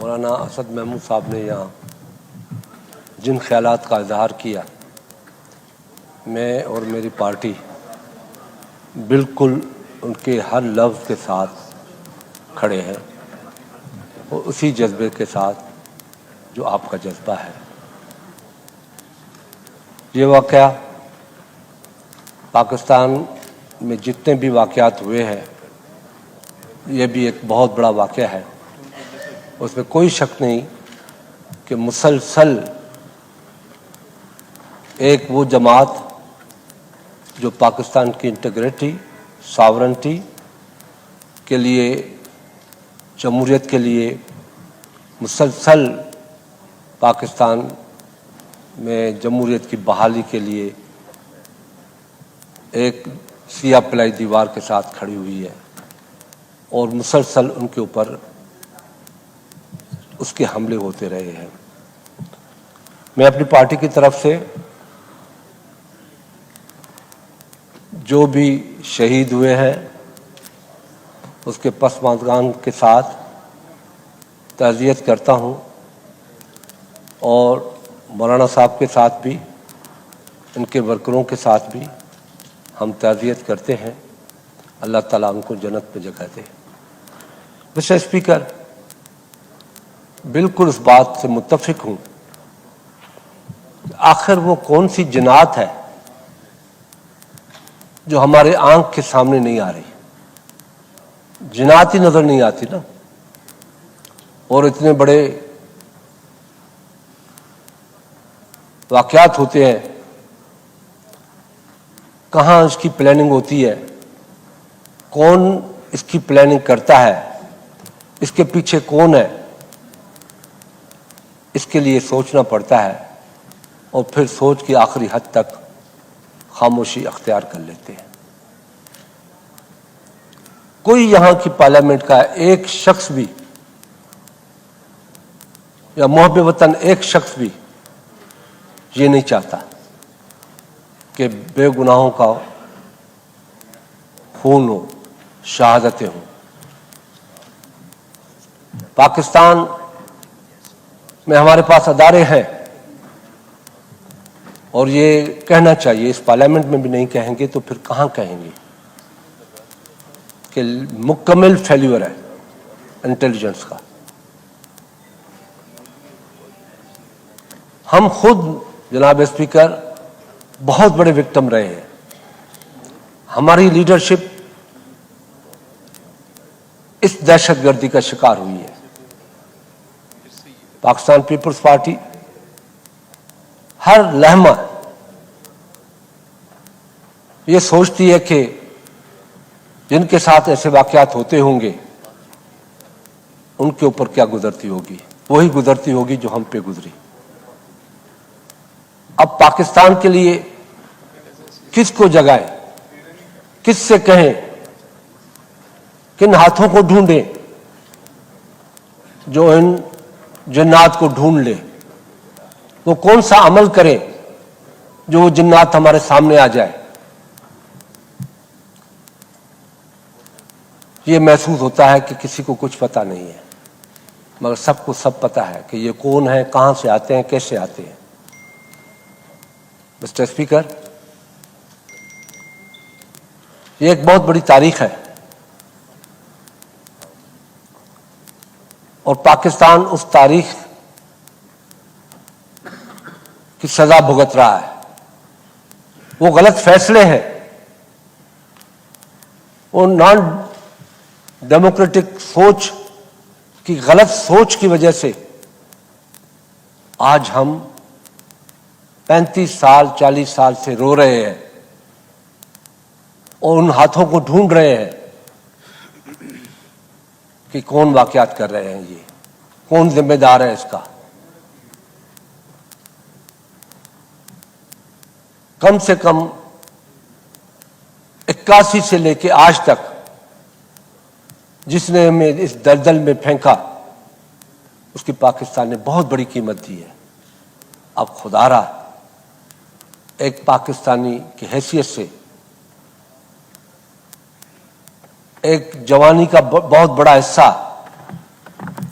مولانا اسد محمود صاحب نے یہاں جن خیالات کا اظہار کیا، میں اور میری پارٹی بالکل ان کے ہر لفظ کے ساتھ کھڑے ہیں اور اسی جذبے کے ساتھ جو آپ کا جذبہ ہے۔ یہ واقعہ پاکستان میں جتنے بھی واقعات ہوئے ہیں، یہ بھی ایک بہت بڑا واقعہ ہے۔ اس میں کوئی شک نہیں کہ مسلسل ایک وہ جماعت جو پاکستان کی انٹیگریٹی، ساورنٹی کے لیے، جمہوریت کے لیے، مسلسل پاکستان میں جمہوریت کی بحالی کے لیے ایک سیاہ پلائی دیوار کے ساتھ کھڑی ہوئی ہے اور مسلسل ان کے اوپر اس کے حملے ہوتے رہے ہیں۔ میں اپنی پارٹی کی طرف سے جو بھی شہید ہوئے ہیں اس کے پسماندگان کے ساتھ تعزیت کرتا ہوں، اور مولانا صاحب کے ساتھ بھی، ان کے ورکروں کے ساتھ بھی ہم تعزیت کرتے ہیں۔ اللہ تعالیٰ ان کو جنت میں جگہ دے۔ مسٹر اسپیکر، بالکل اس بات سے متفق ہوں کہ آخر وہ کون سی جنات ہے جو ہمارے آنکھ کے سامنے نہیں آ رہی۔ جنات ہی نظر نہیں آتی نا، اور اتنے بڑے واقعات ہوتے ہیں، کہاں اس کی پلاننگ ہوتی ہے، کون اس کی پلاننگ کرتا ہے، اس کے پیچھے کون ہے، اس کے لیے سوچنا پڑتا ہے، اور پھر سوچ کی آخری حد تک خاموشی اختیار کر لیتے ہیں۔ کوئی یہاں کی پارلیمنٹ کا ایک شخص بھی یا محب وطن ایک شخص بھی یہ نہیں چاہتا کہ بے گناہوں کا خون ہو، شہادتیں ہوں۔ پاکستان میں ہمارے پاس ادارے ہیں، اور یہ کہنا چاہیے، اس پارلیمنٹ میں بھی نہیں کہیں گے تو پھر کہاں کہیں گے، کہ مکمل فیلیور ہے انٹیلیجنس کا۔ ہم خود جناب اسپیکر بہت بڑے وکٹم رہے ہیں۔ ہماری لیڈرشپ اس دہشت گردی کا شکار ہوئی ہے۔ پاکستان پیپلز پارٹی ہر لمحہ یہ سوچتی ہے کہ جن کے ساتھ ایسے واقعات ہوتے ہوں گے ان کے اوپر کیا گزرتی ہوگی، وہی گزرتی ہوگی جو ہم پہ گزری۔ اب پاکستان کے لیے کس کو جگائیں، کس سے کہیں، کن ہاتھوں کو ڈھونڈیں جو ان جنات کو ڈھونڈ لے، وہ کون سا عمل کریں جو وہ جنات ہمارے سامنے آ جائے۔ یہ محسوس ہوتا ہے کہ کسی کو کچھ پتہ نہیں ہے، مگر سب کو سب پتہ ہے کہ یہ کون ہے، کہاں سے آتے ہیں، کیسے آتے ہیں۔ مسٹر اسپیکر، یہ ایک بہت بڑی تاریخ ہے، اور پاکستان اس تاریخ کی سزا بھگت رہا ہے۔ وہ غلط فیصلے ہیں، وہ نان ڈیموکریٹک سوچ کی غلط سوچ کی وجہ سے آج ہم 35 سال 40 سال سے رو رہے ہیں اور ان ہاتھوں کو ڈھونڈ رہے ہیں کہ کون واقعات کر رہے ہیں، یہ کون ذمہ دار ہے اس کا۔ کم سے کم 81 سے لے کے آج تک جس نے ہمیں اس دلدل میں پھینکا، اس کی پاکستان نے بہت بڑی قیمت دی ہے۔ اب خدا را ایک پاکستانی کی حیثیت سے ایک جوانی کا بہت بڑا حصہ